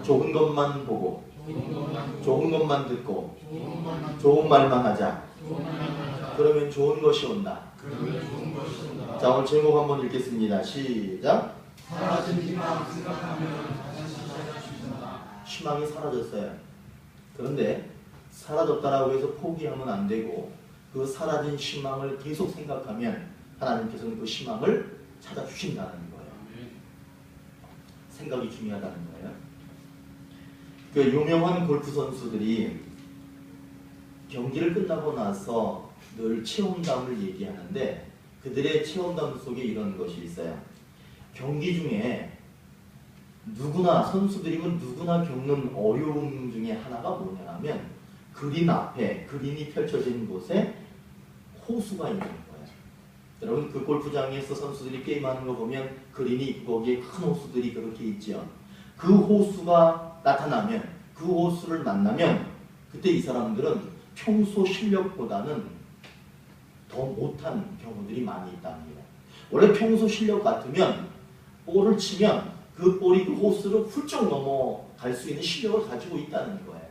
좋은 것만 보고 좋은 것만 듣고 좋은 말만 하자. 그러면 좋은 것이 온다. 자, 오늘 제목 한번 읽겠습니다. 시작. 사라진 희망 생각하면 다시 찾을 수 있다. 희망이 사라졌어요. 그런데 사라졌다라고 해서 포기하면 안 되고 그 사라진 희망을 계속 생각하면 하나님께서는 그 희망을 찾아주신다는 거예요. 생각이 중요하다는 거예요. 그 유명한 골프 선수들이 경기를 끝나고 나서 늘 체험담을 얘기하는데 그들의 체험담 속에 이런 것이 있어요. 경기 중에 누구나 선수들이면 누구나 겪는 어려움 중에 하나가 뭐냐면 그린 앞에 그린이 펼쳐진 곳에 호수가 있는 거예요. 여러분 그 골프장에서 선수들이 게임하는 거 보면 그린이 있고 거기에 큰 호수들이 그렇게 있죠. 그 호수가 나타나면 그 호수를 만나면 그때 이 사람들은 평소 실력보다는 더 못한 경우들이 많이 있답니다. 원래 평소 실력 같으면 볼을 치면 그 볼이 그 호수를 훌쩍 넘어갈 수 있는 실력을 가지고 있다는 거예요.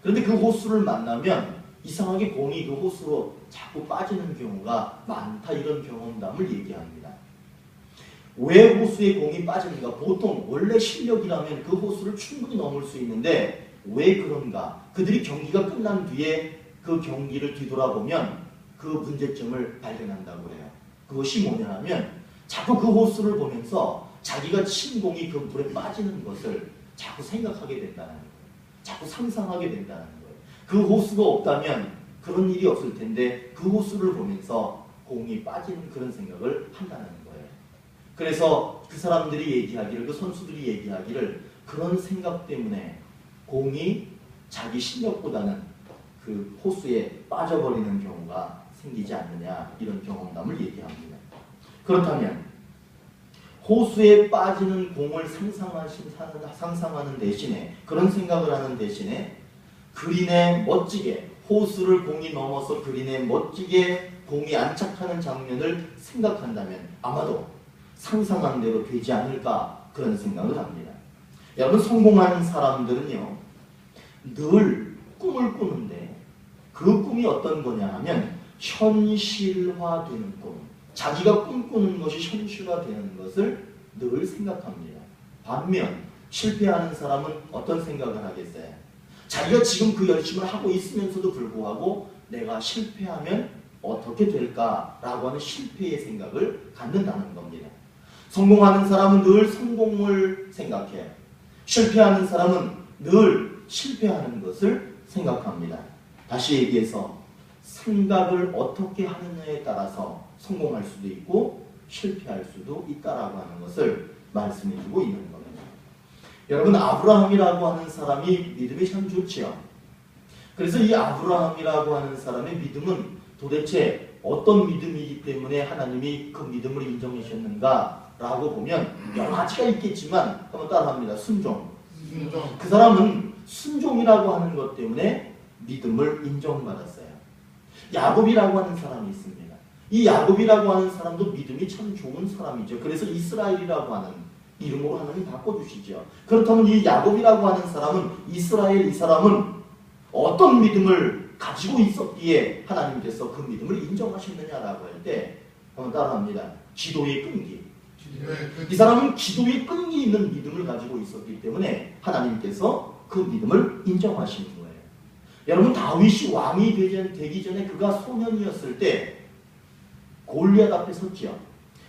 그런데 그 호수를 만나면 이상하게 공이 그 호수로 자꾸 빠지는 경우가 많다. 이런 경험담을 얘기합니다. 왜 호수에 공이 빠지는가? 보통 원래 실력이라면 그 호수를 충분히 넘을 수 있는데 왜 그런가? 그들이 경기가 끝난 뒤에 그 경기를 뒤돌아보면 그 문제점을 발견한다고 해요. 그것이 뭐냐 하면 자꾸 그 호수를 보면서 자기가 친 공이 그 물에 빠지는 것을 자꾸 생각하게 된다는 거예요. 자꾸 상상하게 된다는 거예요. 그 호수가 없다면 그런 일이 없을 텐데 그 호수를 보면서 공이 빠지는 그런 생각을 한다는 거예요. 그래서 그 사람들이 얘기하기를, 그 선수들이 얘기하기를 그런 생각 때문에 공이 자기 실력보다는 그 호수에 빠져버리는 경우가 생기지 않느냐, 이런 경험담을 얘기합니다. 그렇다면 호수에 빠지는 공을 상상하는 대신에, 그런 생각을 하는 대신에 그린에 멋지게, 호수를 공이 넘어서 그린에 멋지게 공이 안착하는 장면을 생각한다면 아마도 상상한 대로 되지 않을까, 그런 생각을 합니다. 여러분, 성공한 사람들은요 늘 꿈을 꾸는데 그 꿈이 어떤 거냐 하면 현실화되는 꿈, 자기가 꿈꾸는 것이 현실화되는 것을 늘 생각합니다. 반면 실패하는 사람은 어떤 생각을 하겠어요? 자기가 지금 그 열심을 하고 있으면서도 불구하고 내가 실패하면 어떻게 될까라고 하는 실패의 생각을 갖는다는 겁니다. 성공하는 사람은 늘 성공을 생각해요. 실패하는 사람은 늘 실패하는 것을 생각합니다. 다시 얘기해서 생각을 어떻게 하느냐에 따라서 성공할 수도 있고 실패할 수도 있다라고 하는 것을 말씀해주고 있는 겁니다. 여러분, 아브라함이라고 하는 사람이 믿음이 참 좋지요. 그래서 이 아브라함이라고 하는 사람의 믿음은 도대체 어떤 믿음이기 때문에 하나님이 그 믿음을 인정해 주셨는가라고 보면 여러 가지가 있겠지만 한번 따라합니다. 순종. 그 사람은 순종이라고 하는 것 때문에 믿음을 인정받았어요. 야곱이라고 하는 사람이 있습니다. 이 야곱이라고 하는 사람도 믿음이 참 좋은 사람이죠. 그래서 이스라엘이라고 하는 이름으로 하나님 바꿔주시죠. 그렇다면 이 야곱이라고 하는 사람은, 이스라엘, 이 사람은 어떤 믿음을 가지고 있었기에 하나님께서 그 믿음을 인정하셨느냐라고 할 때 한번 따라합니다. 기도의 끈기. 이 사람은 기도의 끈기 있는 믿음을 가지고 있었기 때문에 하나님께서 그 믿음을 인정하시는 거예요. 여러분, 다윗이 왕이 되기 전에 그가 소년이었을 때 골리앗 앞에 섰죠.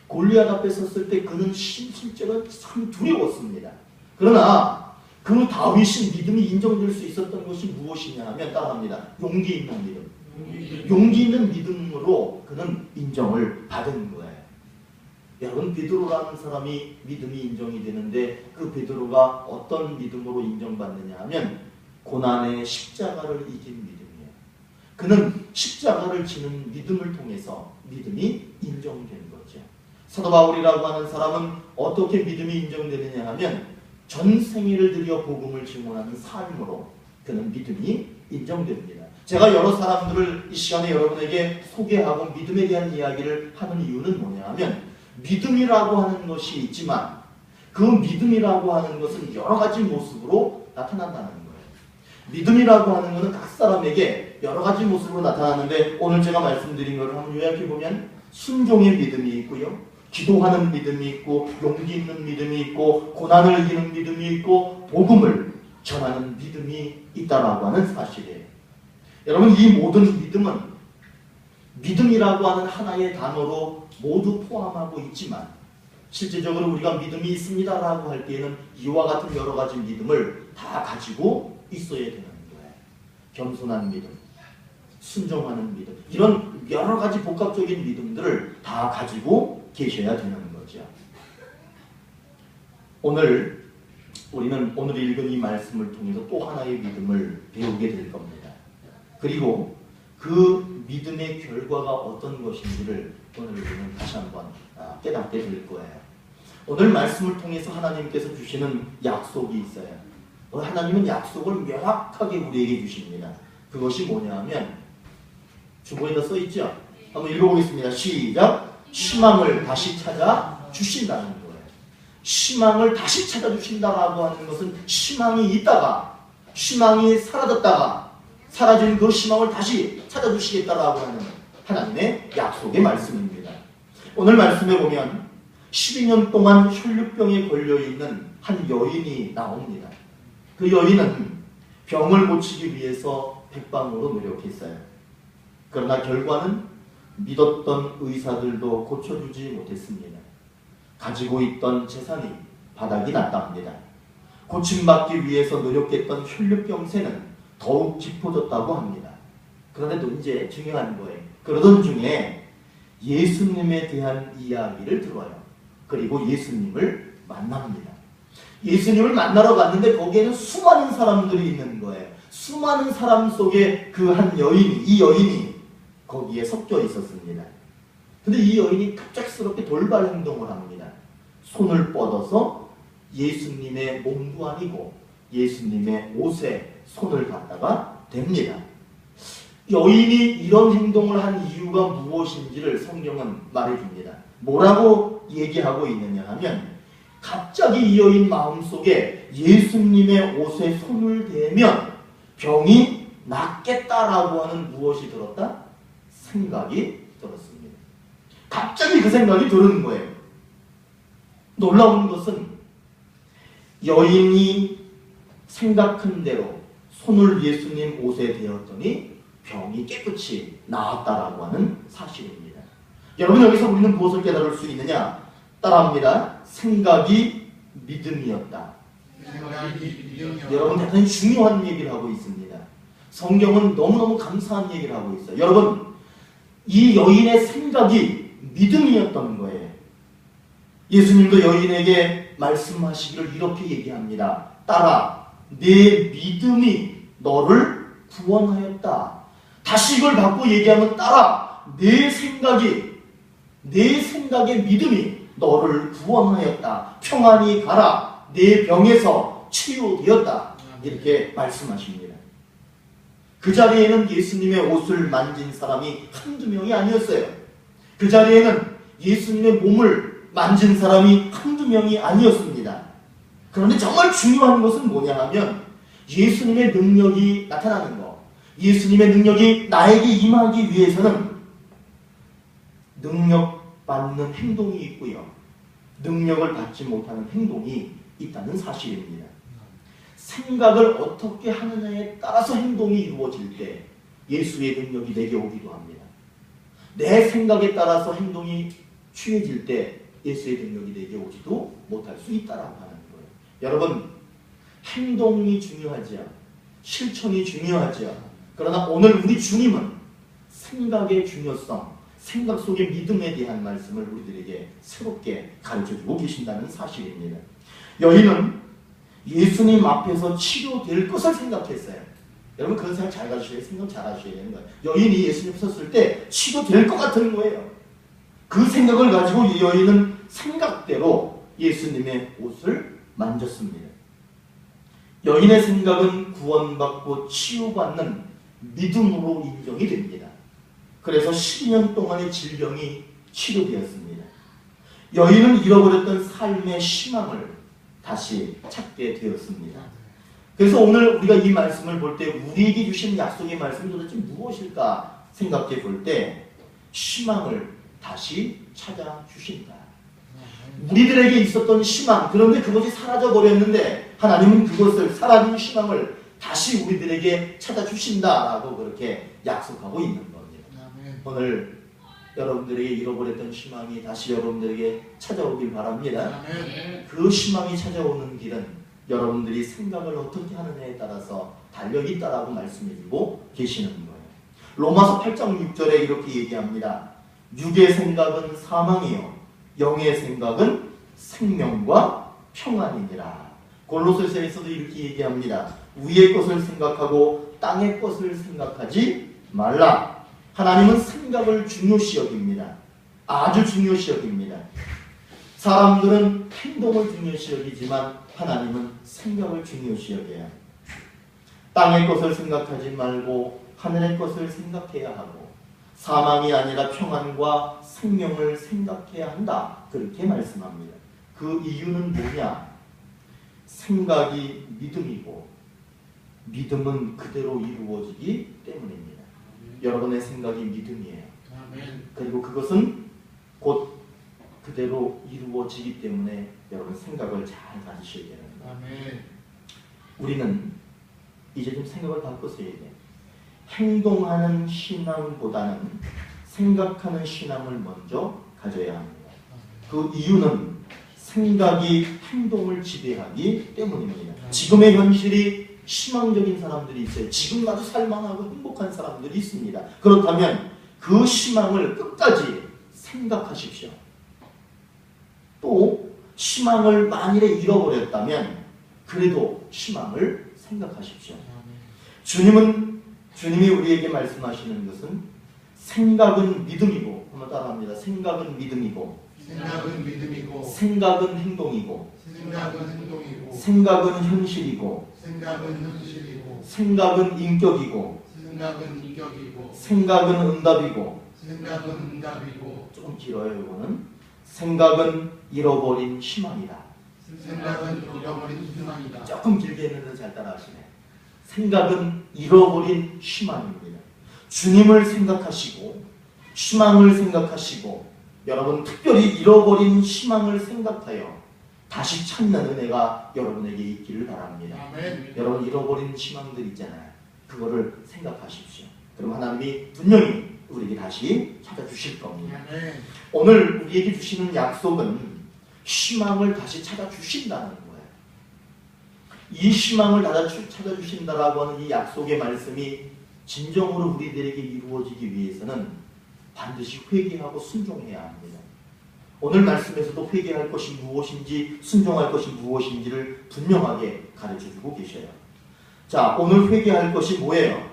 골리앗 앞에 섰을 때 그는 실제로 참 두려웠습니다. 그러나 그 다윗이 믿음이 인정될 수 있었던 것이 무엇이냐 하면 따라합니다. 용기 있는 믿음. 용기 있는 믿음으로 그는 인정을 받은 거예요. 여러분, 베드로라는 사람이 믿음이 인정이 되는데 그 베드로가 어떤 믿음으로 인정받느냐 하면 고난의 십자가를 이긴 믿음이에요. 그는 십자가를 지는 믿음을 통해서 믿음이 인정된 거죠. 사도 바울이라고 하는 사람은 어떻게 믿음이 인정되느냐 하면 전 생애를 들여 복음을 증언하는 삶으로 그는 믿음이 인정됩니다. 제가 여러 사람들을 이 시간에 여러분에게 소개하고 믿음에 대한 이야기를 하는 이유는 뭐냐 하면 믿음이라고 하는 것이 있지만 그 믿음이라고 하는 것은 여러 가지 모습으로 나타난다는 거예요. 믿음이라고 하는 것은 각 사람에게 여러 가지 모습으로 나타나는데 오늘 제가 말씀드린 것을 한번 요약해 보면 순종의 믿음이 있고요. 기도하는 믿음이 있고 용기 있는 믿음이 있고 고난을 이기는 믿음이 있고 복음을 전하는 믿음이 있다라고 하는 사실이에요. 여러분 이 모든 믿음은 믿음이라고 하는 하나의 단어로 모두 포함하고 있지만 실제적으로 우리가 믿음이 있습니다라고 할 때에는 이와 같은 여러 가지 믿음을 다 가지고 있어야 되는 거예요. 겸손한 믿음, 순종하는 믿음, 이런 여러 가지 복합적인 믿음들을 다 가지고 계셔야 되는 거죠. 오늘 우리는 오늘 읽은 이 말씀을 통해서 또 하나의 믿음을 배우게 될 겁니다. 그리고 그 믿음의 결과가 어떤 것인지를 오늘 우리는 다시 한번 깨닫게 될 거예요. 오늘 말씀을 통해서 하나님께서 주시는 약속이 있어요. 하나님은 약속을 명확하게 우리에게 주십니다. 그것이 뭐냐 하면 주보에다 써있죠? 한번 읽어보겠습니다. 시작! 희망을 다시 찾아 주신다는 거예요. 희망을 다시 찾아 주신다라고 하는 것은 희망이 있다가 희망이 사라졌다가 사라진 그 희망을 다시 찾아주시겠다라고 하는 하나님의 약속의 말씀입니다. 오늘 말씀에 보면 12년 동안 혈류병에 걸려있는 한 여인이 나옵니다. 그 여인은 병을 고치기 위해서 백방으로 노력했어요. 그러나 결과는 믿었던 의사들도 고쳐주지 못했습니다. 가지고 있던 재산이 바닥이 났답니다. 고침받기 위해서 노력했던 혈류병세는 더욱 깊어졌다고 합니다. 그런데 또 이제 중요한 거예요. 그러던 중에 예수님에 대한 이야기를 들어요. 그리고 예수님을 만납니다. 예수님을 만나러 갔는데 거기에는 수많은 사람들이 있는 거예요. 수많은 사람 속에 그 한 여인이, 이 여인이 거기에 섞여 있었습니다. 근데 이 여인이 갑작스럽게 돌발 행동을 합니다. 손을 뻗어서 예수님의 몸도 아니고 예수님의 옷에 손을 갖다가 댑니다. 여인이 이런 행동을 한 이유가 무엇인지를 성경은 말해줍니다. 뭐라고 얘기하고 있느냐 하면 갑자기 이 여인 마음속에 예수님의 옷에 손을 대면 병이 낫겠다라고 하는 무엇이 들었다? 생각이 들었습니다. 갑자기 그 생각이 드는 거예요. 놀라운 것은 여인이 생각한 대로 손을 예수님 옷에 대었더니 병이 깨끗이 나았다라고 하는 사실입니다. 여러분 여기서 우리는 무엇을 깨달을 수 있느냐? 따라합니다. 생각이 믿음이었다. 여러분 대단히 중요한 얘기를 하고 있습니다. 성경은 너무너무 감사한 얘기를 하고 있어요. 여러분 이 여인의 생각이 믿음이었던 거예요. 예수님도 여인에게 말씀하시기를 이렇게 얘기합니다. 딸아, 내 믿음이 너를 구원하였다. 다시 이걸 갖고 얘기하면 딸아, 내 생각의 믿음이 너를 구원하였다. 평안히 가라. 내 병에서 치유되었다. 이렇게 말씀하십니다. 그 자리에는 예수님의 옷을 만진 사람이 한두 명이 아니었어요. 그 자리에는 예수님의 몸을 만진 사람이 한두 명이 아니었습니다. 그런데 정말 중요한 것은 뭐냐 하면 예수님의 능력이 나타나는 것. 예수님의 능력이 나에게 임하기 위해서는 능력받는 행동이 있고요. 능력을 받지 못하는 행동이 있다는 사실입니다. 생각을 어떻게 하느냐에 따라서 행동이 이루어질 때 예수의 능력이 내게 오기도 합니다. 내 생각에 따라서 행동이 취해질 때 예수의 능력이 내게 오지도 못할 수 있다라고 하는 거예요. 여러분, 행동이 중요하지요. 실천이 중요하지요. 그러나 오늘 우리 주님은 생각의 중요성, 생각 속의 믿음에 대한 말씀을 우리들에게 새롭게 가르쳐주고 계신다는 사실입니다. 여인은 예수님 앞에서 치료될 것을 생각했어요. 여러분 그런 생각 잘 가지셔야 생각 잘 하셔야 되는 거예요. 여인이 예수님 앞에 섰을 때 치료될 것 같은 거예요. 그 생각을 가지고 이 여인은 생각대로 예수님의 옷을 만졌습니다. 여인의 생각은 구원받고 치유받는 믿음으로 인정이 됩니다. 그래서 12년 동안의 질병이 치료되었습니다. 여인은 잃어버렸던 삶의 희망을 다시 찾게 되었습니다. 그래서 오늘 우리가 이 말씀을 볼 때 우리에게 주신 약속의 말씀이 도대체 무엇일까 생각해 볼 때 희망을 다시 찾아주신다. 우리들에게 있었던 희망, 그런데 그것이 사라져 버렸는데 하나님은 그것을 사라진 희망을 다시 우리들에게 찾아주신다라고 그렇게 약속하고 있는 겁니다. 오늘 여러분들에게 잃어버렸던 희망이 다시 여러분들에게 찾아오길 바랍니다. 그 희망이 찾아오는 길은 여러분들이 생각을 어떻게 하느냐에 따라서 달려있다라고 말씀해주고 계시는 거예요. 로마서 8장 6절에 이렇게 얘기합니다. 육의 생각은 사망이요 영의 생각은 생명과 평안이니라. 골로새서에서도 이렇게 얘기합니다. 위의 것을 생각하고 땅의 것을 생각하지 말라. 하나님은 생각을 중요시 여깁니다. 아주 중요시 여깁니다. 사람들은 행동을 중요시 여기지만 하나님은 생각을 중요시 여겨요. 땅의 것을 생각하지 말고 하늘의 것을 생각해야 하고 사망이 아니라 평안과 생명을 생각해야 한다. 그렇게 말씀합니다. 그 이유는 뭐냐? 생각이 믿음이고 믿음은 그대로 이루어지기 때문입니다. 여러분의 생각이 믿음이에요. 그리고 그것은 곧 그대로 이루어지기 때문에 여러분 생각을 잘 가지셔야 됩니다. 우리는 이제 좀 생각을 바꿔서 해야 돼. 행동하는 신앙보다는 생각하는 신앙을 먼저 가져야 합니다. 그 이유는 생각이 행동을 지배하기 때문입니다. 지금의 현실이 희망적인 사람들이 있어요. 지금 나도 살만하고 행복한 사람들이 있습니다. 그렇다면 그 희망을 끝까지 생각하십시오. 또 희망을 만일에 잃어버렸다면 그래도 희망을 생각하십시오. 주님이 우리에게 말씀하시는 것은 생각은 믿음이고, 한번 따라합니다. 생각은 믿음이고, 생각은 행동이고, 생각은 현실이고, 생각은 인격이고, 생각은 응답이고, 조금 길어요. 이거는 생각은 잃어버린 희망이다. 조금 길게 했는데 잘 따라하시네. 생각은 잃어버린 희망입니다. 주님을 생각하시고 희망을 생각하시고 여러분 특별히 잃어버린 희망을 생각하여 다시 찾는 은혜가 여러분에게 있기를 바랍니다. 여러분 잃어버린 희망들 있잖아요. 그거를 생각하십시오. 그럼 하나님이 분명히 우리에게 다시 찾아주실 겁니다. 오늘 우리에게 주시는 약속은 희망을 다시 찾아주신다는 거예요. 이 희망을 찾아주신다라고 하는 이 약속의 말씀이 진정으로 우리들에게 이루어지기 위해서는 반드시 회개하고 순종해야 합니다. 오늘 말씀에서도 회개할 것이 무엇인지 순종할 것이 무엇인지를 분명하게 가르쳐주고 계셔요. 자, 오늘 회개할 것이 뭐예요?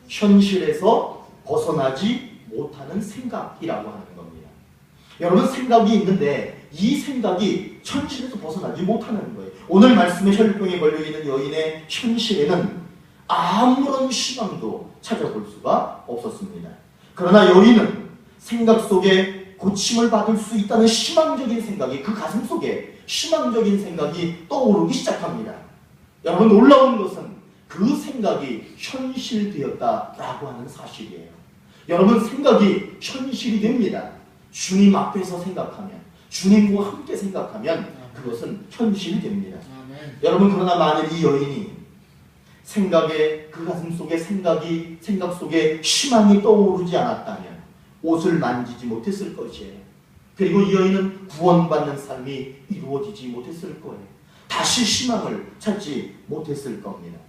현실에서 벗어나지 못하는 생각이라고 하는 겁니다. 여러분 생각이 있는데 이 생각이 현실에서 벗어나지 못하는 거예요. 오늘 말씀에 혈병에 걸려있는 여인의 현실에는 아무런 희망도 찾아볼 수가 없었습니다. 그러나 여인은 생각 속에 고침을 받을 수 있다는 희망적인 생각이 그 가슴 속에 희망적인 생각이 떠오르기 시작합니다. 여러분 놀라운 것은 그 생각이 현실되었다라고 하는 사실이에요. 여러분 생각이 현실이 됩니다. 주님 앞에서 생각하면 주님과 함께 생각하면 그것은 현실이 됩니다. 여러분 그러나 만일 이 여인이 생각에 그 가슴 속에 생각 속에 희망이 떠오르지 않았다면 옷을 만지지 못했을 것이에요. 그리고 이 여인은 구원받는 삶이 이루어지지 못했을 거예요. 다시 희망을 찾지 못했을 겁니다.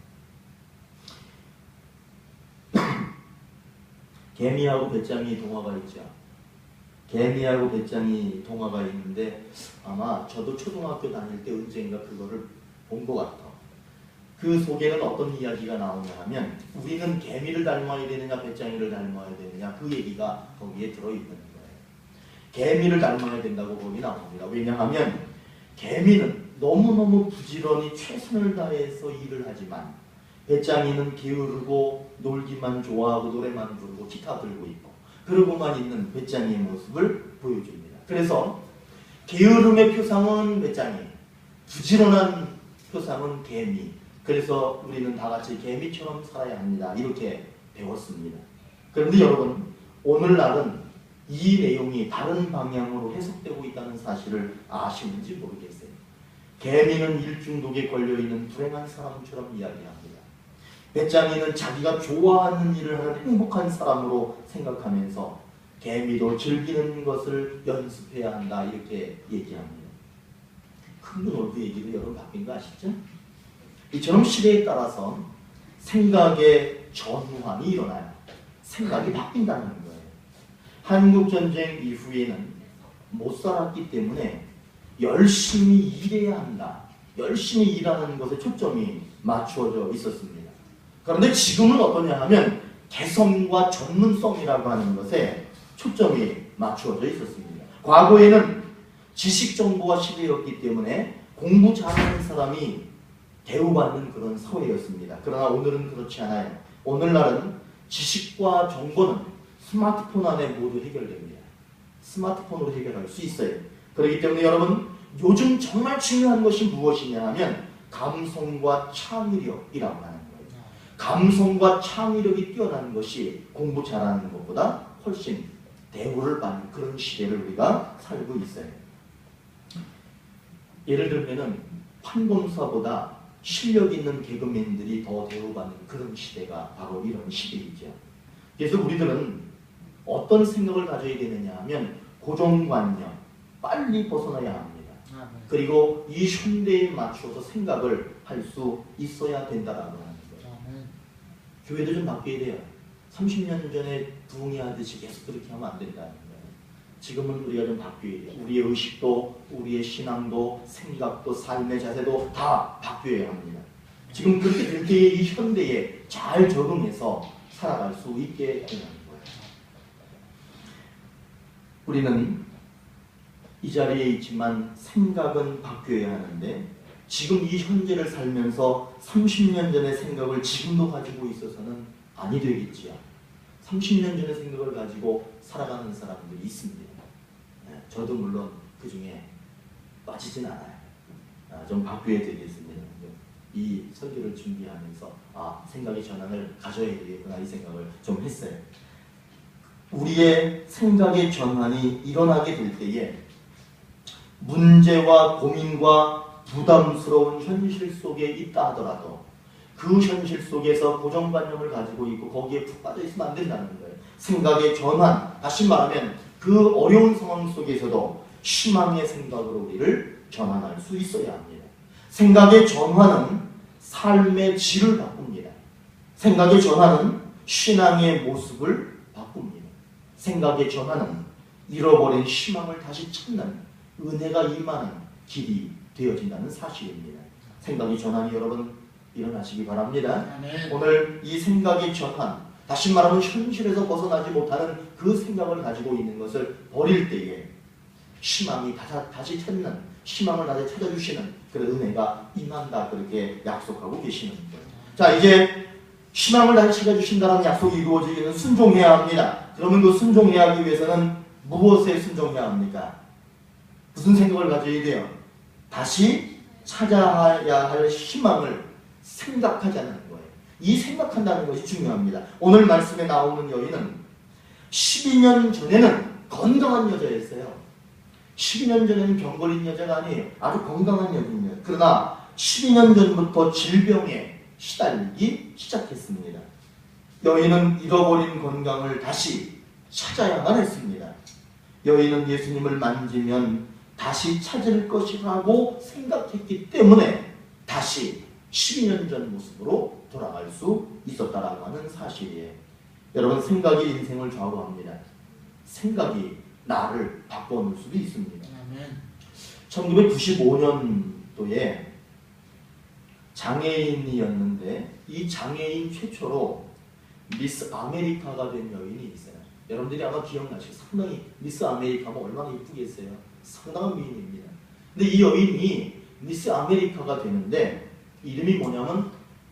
개미하고 배짱이 동화가 있죠. 개미하고 배짱이 동화가 있는데 아마 저도 초등학교 다닐 때 언젠가 그거를 본 것 같아. 그 속에는 어떤 이야기가 나오냐 하면 우리는 개미를 닮아야 되느냐 배짱이를 닮아야 되느냐 그 얘기가 거기에 들어있는 거예요. 개미를 닮아야 된다고 거기 나옵니다. 왜냐하면 개미는 너무너무 부지런히 최선을 다해서 일을 하지만 배짱이는 게으르고 놀기만 좋아하고 노래만 부르고 기타 들고 있고 그러고만 있는 배짱이의 모습을 보여줍니다. 그래서 게으름의 표상은 배짱이, 부지런한 표상은 개미. 그래서 우리는 다 같이 개미처럼 살아야 합니다. 이렇게 배웠습니다. 그런데 여러분, 오늘날은 이 내용이 다른 방향으로 해석되고 있다는 사실을 아시는지 모르겠어요. 개미는 일중독에 걸려있는 불행한 사람처럼 이야기합니다. 배짱이는 자기가 좋아하는 일을 하는 행복한 사람으로 생각하면서 개미도 즐기는 것을 연습해야 한다 이렇게 얘기합니다. 큰눈올드 얘기도 여러분 바뀐 거 아시죠? 이처럼 시대에 따라서 생각의 전환이 일어나요. 생각이 바뀐다는 거예요. 한국전쟁 이후에는 못 살았기 때문에 열심히 일해야 한다. 열심히 일하는 것에 초점이 맞추어져 있었습니다. 그런데 지금은 어떠냐 하면 개성과 전문성이라고 하는 것에 초점이 맞추어져 있었습니다. 과거에는 지식 정보화 시대였기 때문에 공부 잘하는 사람이 대우받는 그런 사회였습니다. 그러나 오늘은 그렇지 않아요. 오늘날은 지식과 정보는 스마트폰 안에 모두 해결됩니다. 스마트폰으로 해결할 수 있어요. 그렇기 때문에 여러분, 요즘 정말 중요한 것이 무엇이냐 하면 감성과 창의력이라고 하는 거예요. 감성과 창의력이 뛰어난 것이 공부 잘하는 것보다 훨씬 대우를 받는 그런 시대를 우리가 살고 있어요. 예를 들면은 판검사보다 실력 있는 개그맨들이 더 대우받는 그런 시대가 바로 이런 시대이죠. 그래서 우리들은 어떤 생각을 가져야 되느냐 하면 고정관념, 빨리 벗어나야 합니다. 그리고 이 현대에 맞추어서 생각을 할 수 있어야 된다라고 하는 거예요. 교회도 좀 바뀌어야 돼요. 30년 전에 부흥회하듯이 계속 그렇게 하면 안 된다는 거예요. 지금은 우리가 좀 바뀌어야 돼요. 우리의 의식도, 우리의 신앙도, 생각도, 삶의 자세도 다 바뀌어야 합니다. 지금 그렇게 될 때에 이 현대에 잘 적응해서 살아갈 수 있게 되는 거예요. 우리는 이 자리에 있지만 생각은 바뀌어야 하는데 지금 이 현재를 살면서 30년 전의 생각을 지금도 가지고 있어서는 아니 되겠지요. 30년 전의 생각을 가지고 살아가는 사람들이 있습니다. 저도 물론 그 중에 빠지진 않아요. 좀 바뀌어야 되겠습니다. 이 설교를 준비하면서 생각의 전환을 가져야 되겠구나 이 생각을 좀 했어요. 우리의 생각의 전환이 일어나게 될 때에 문제와 고민과 부담스러운 현실 속에 있다 하더라도 그 현실 속에서 고정관념을 가지고 있고 거기에 푹 빠져 있으면 안 된다는 거예요. 생각의 전환, 다시 말하면 그 어려운 상황 속에서도 희망의 생각으로 우리를 전환할 수 있어야 합니다. 생각의 전환은 삶의 질을 바꿉니다. 생각의 전환은 신앙의 모습을 바꿉니다. 생각의 전환은 잃어버린 희망을 다시 찾는 은혜가 임하는 길이 되어진다는 사실입니다. 생각의 전환이 여러분 일어나시기 바랍니다. 오늘 이 생각의 전환, 다시 말하면 현실에서 벗어나지 못하는 그 생각을 가지고 있는 것을 버릴 때에 희망이 다시 찾는, 희망을 다시 찾아주시는 그런 은혜가 임한다 그렇게 약속하고 계시는 거예요. 자, 이제 희망을 다시 찾아주신다는 약속이 이루어지기는 순종해야 합니다. 그러면 그 순종해야 하기 위해서는 무엇에 순종해야 합니까? 무슨 생각을 가져야 돼요? 다시 찾아야 할 희망을 생각하자는 거예요. 이 생각한다는 것이 중요합니다. 오늘 말씀에 나오는 여인은 12년 전에는 건강한 여자였어요. 12년 전에는 병 걸린 여자가 아니에요. 아주 건강한 여인이에요. 그러나 12년 전부터 질병에 시달리기 시작했습니다. 여인은 잃어버린 건강을 다시 찾아야만 했습니다. 여인은 예수님을 만지면 다시 찾을 것이라고 생각했기 때문에 다시 12년 전 모습으로 돌아갈 수 있었다라고 하는 사실이에요. 여러분, 생각이 인생을 좌우합니다. 생각이 나를 바꿔놓을 수도 있습니다. 1995년도에 장애인이었는데 이 장애인 최초로 미스 아메리카가 된 여인이 있어요. 여러분들이 아마 기억나시죠? 상당히 미스 아메리카가 얼마나 이쁘겠어요. 상당한 미인입니다. 근데 이 여인이 미스 아메리카가 되는데 이름이 뭐냐면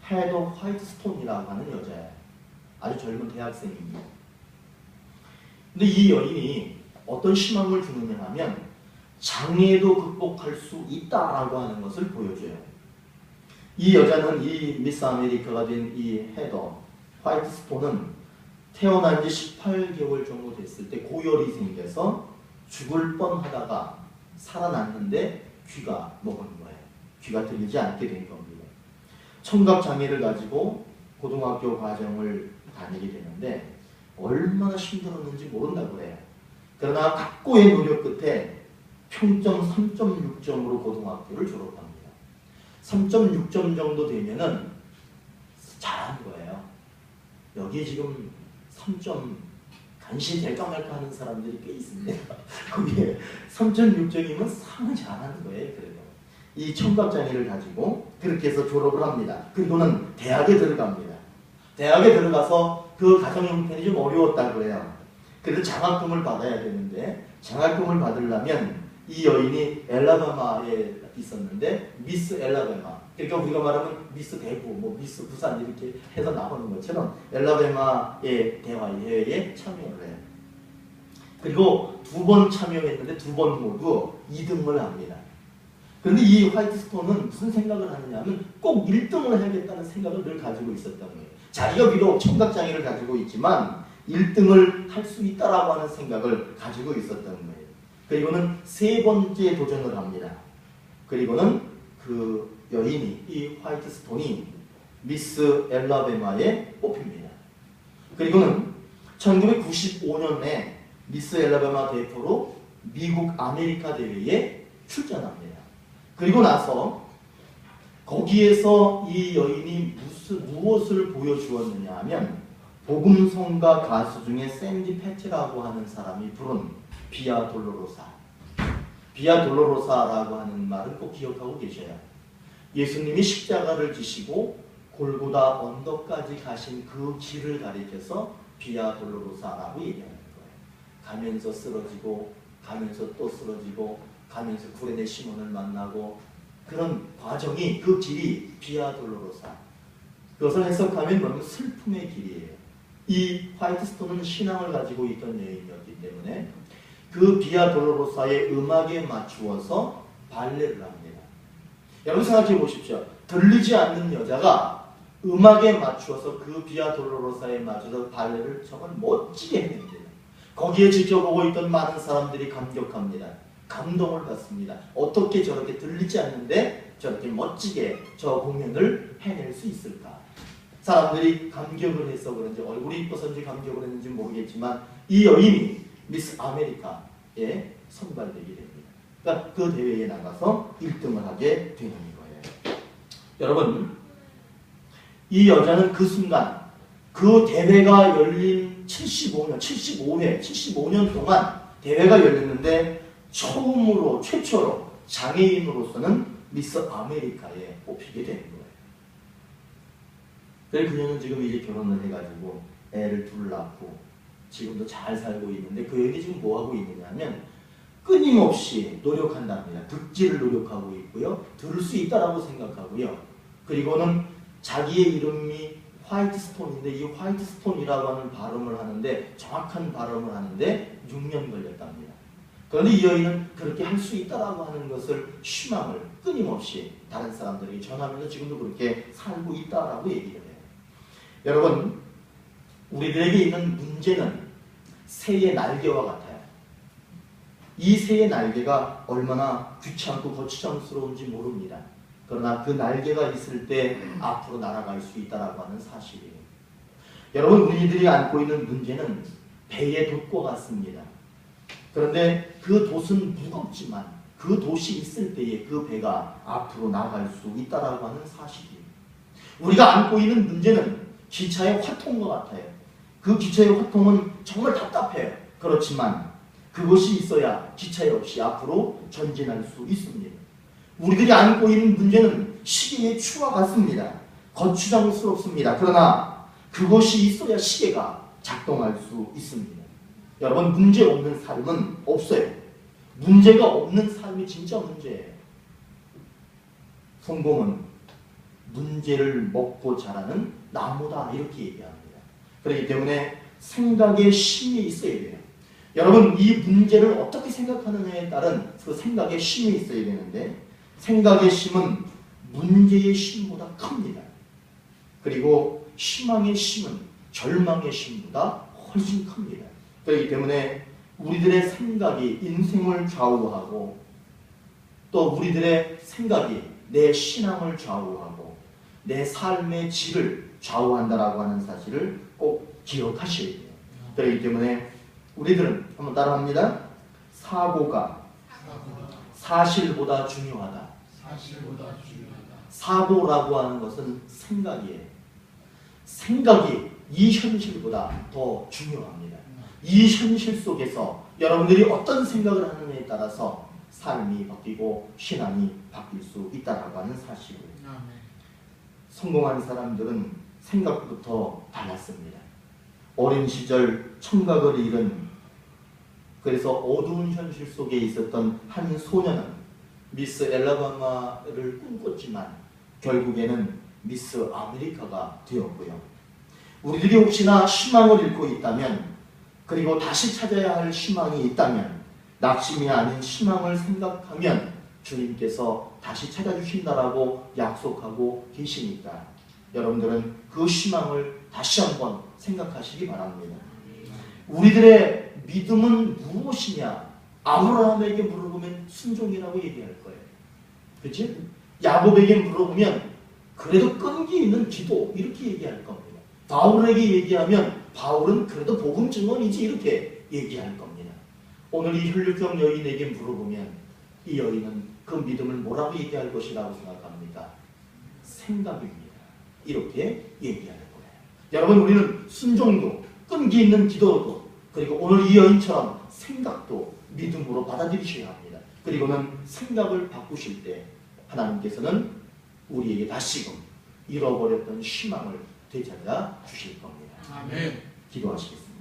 헤더 화이트스톤이라고 하는 여자예요. 아주 젊은 대학생입니다. 근데 이 여인이 어떤 희망을 주느냐 하면 장애도 극복할 수 있다라고 하는 것을 보여줘요. 이 여자는 이 미스 아메리카가 된 이 헤더 화이트 스톤은 태어난 지 18개월 정도 됐을 때 고열이 생겨서 죽을 뻔하다가 살아났는데 귀가 먹은 거예요. 귀가 들리지 않게 된 겁니다. 청각 장애를 가지고 고등학교 과정을 다니게 되는데 얼마나 힘들었는지 모른다고 그래요. 그러나 각고의 노력 끝에 평점 3.6점으로 고등학교를 졸업합니다. 3.6점 정도 되면은 잘한 거예요. 여기 지금 3점 간신히 될까 말까 하는 사람들이 꽤 있습니다. 거기에 3.6점이면 상당히 잘하는 거예요. 그래도 이 청각장애를 가지고 그렇게 해서 졸업을 합니다. 그리고는 대학에 들어갑니다. 대학에 들어가서 그 가정 형편이 좀 어려웠다고 해요. 그래서 장학금을 받아야 되는데 장학금을 받으려면 이 여인이 엘라바마에 있었는데 미스 엘라바마, 그러니까 우리가 말하면 미스 대구, 뭐 미스 부산 이렇게 해서 나오는 것처럼 엘라바마의 대회에 참여를 해요. 그리고 2번 참여했는데 2번 모두 2등을 합니다. 그런데 이 화이트 스톤은 무슨 생각을 하느냐 하면 꼭 1등을 해야겠다는 생각을 늘 가지고 있었던 거예요. 자기가 비록 청각장애를 가지고 있지만 1등을 할 수 있다라고 하는 생각을 가지고 있었던 거예요. 그리고는 3번째 도전을 합니다. 그리고는 그 여인이 이 화이트 스톤이 미스 엘라베마에 뽑힙니다. 그리고는 1995년에 미스 엘라베마 대표로 미국 아메리카 대회에 출전합니다. 그리고 나서 거기에서 이 여인이 무엇을 보여주었느냐 하면 복음성가 가수 중에 샌디 패티라고 하는 사람이 부른 비아 돌로로사. 비아 돌로로사라고 하는 말은 꼭 기억하고 계셔야. 예수님이 십자가를 지시고 골고다 언덕까지 가신 그 길을 가리켜서 비아 돌로로사라고 얘기하는 거예요. 가면서 쓰러지고 가면서 또 쓰러지고 가면서 구레네 시몬을 만나고 그런 과정이 그 길이 비아 돌로로사. 그것을 해석하면 뭐냐면 슬픔의 길이에요. 이 화이트 스톤은 신앙을 가지고 있던 여인이었기 때문에 그 비아 돌로로사의 음악에 맞추어서 발레를 합니다. 여러분 생각해 보십시오. 들리지 않는 여자가 음악에 맞추어서 그 비아 돌로로사에 맞춰서 발레를 정말 멋지게 했는데 거기에 지켜보고 있던 많은 사람들이 감격합니다. 감동을 받습니다. 어떻게 저렇게 들리지 않는데 저렇게 멋지게 저 공연을 해낼 수 있을까? 사람들이 감격을 해서 그런지 얼굴이 이뻐서인지 감격을 했는지 모르겠지만 이 여인이 미스 아메리카에 선발되게 됩니다. 그러니까 그 대회에 나가서 1등을 하게 되는 거예요. 여러분, 이 여자는 그 순간 그 대회가 열린 75년 동안 대회가 열렸는데 최초로 장애인으로서는 미스 아메리카에 뽑히게 되는 거예요. 그래서 그녀는 지금 이제 결혼을 해가지고 애를 둘 낳고 지금도 잘 살고 있는데 그 여인이 지금 뭐 하고 있느냐 하면 끊임없이 노력한답니다. 듣지를 노력하고 있고요. 들을 수 있다라고 생각하고요. 그리고는 자기의 이름이 화이트 스톤인데 이 화이트 스톤이라고 하는 발음을 하는데 정확한 발음을 하는데 6년 걸렸답니다. 그런데 이 여인은 그렇게 할 수 있다라고 하는 것을 희망을 끊임없이 다른 사람들에게 전하면서 지금도 그렇게 살고 있다라고 얘기를 해요. 여러분, 우리들에게 있는 문제는 새의 날개와 같아요. 이 새의 날개가 얼마나 귀찮고 거추장스러운지 모릅니다. 그러나 그 날개가 있을 때 앞으로 날아갈 수 있다라고 하는 사실이에요. 여러분, 우리들이 안고 있는 문제는 배의 돛과 같습니다. 그런데 그 돛은 무겁지만 그 돛이 있을 때에 그 배가 앞으로 나갈 수 있다라고 하는 사실이에요. 우리가 안고 있는 문제는 기차의 화통과 같아요. 그 기차의 화통은 정말 답답해요. 그렇지만 그것이 있어야 기차에 없이 앞으로 전진할 수 있습니다. 우리들이 안고 있는 문제는 시계의 추와 같습니다. 거추장스럽습니다. 그러나 그것이 있어야 시계가 작동할 수 있습니다. 여러분, 문제 없는 삶은 없어요. 문제가 없는 삶이 진짜 문제예요. 성공은 문제를 먹고 자라는 나무다 이렇게 얘기합니다. 그렇기 때문에 생각의 힘이 있어야 돼요. 여러분, 이 문제를 어떻게 생각하느냐에 따른 그 생각의 심이 있어야 되는데, 생각의 심은 문제의 심보다 큽니다. 그리고 희망의 심은 절망의 심보다 훨씬 큽니다. 그렇기 때문에 우리들의 생각이 인생을 좌우하고, 또 우리들의 생각이 내 신앙을 좌우하고 내 삶의 질을 좌우한다라고 하는 사실을 꼭 기억하셔야 돼요. 그렇기 때문에 우리들은 한번 따라합니다. 사고가 사실보다 중요하다. 사고라고 하는 것은 생각이에요. 생각이 이 현실보다 더 중요합니다. 이 현실 속에서 여러분들이 어떤 생각을 하느냐에 따라서 삶이 바뀌고 신앙이 바뀔 수 있다라고 하는 사실이에요. 성공한 사람들은 생각부터 달랐습니다. 어린 시절 청각을 잃은, 그래서 어두운 현실 속에 있었던 한 소년은 미스 엘라바마를 꿈꿨지만 결국에는 미스 아메리카가 되었고요. 우리들이 혹시나 희망을 잃고 있다면, 그리고 다시 찾아야 할 희망이 있다면, 낙심이 아닌 희망을 생각하면 주님께서 다시 찾아주신다라고 약속하고 계시니까 여러분들은 그 희망을 다시 한번 생각하시기 바랍니다. 우리들의 믿음은 무엇이냐? 아브라함에게 물어보면 순종이라고 얘기할 거예요. 그렇지? 야곱에게 물어보면 그래도 끈기 있는 기도, 이렇게 얘기할 겁니다. 바울에게 얘기하면 바울은 그래도 복음 증언이지, 이렇게 얘기할 겁니다. 오늘 이 혈육형 여인에게 물어보면 이 여인은 그 믿음을 뭐라고 얘기할 것이라고 생각합니다? 생각입니다. 이렇게 얘기할 거예요. 여러분, 우리는 순종도, 끈기 있는 기도도, 그리고 오늘 이 여인처럼 생각도 믿음으로 받아들이셔야 합니다. 그리고는 생각을 바꾸실 때 하나님께서는 우리에게 다시금 잃어버렸던 희망을 되찾아 주실 겁니다. 아멘. 기도하시겠습니다.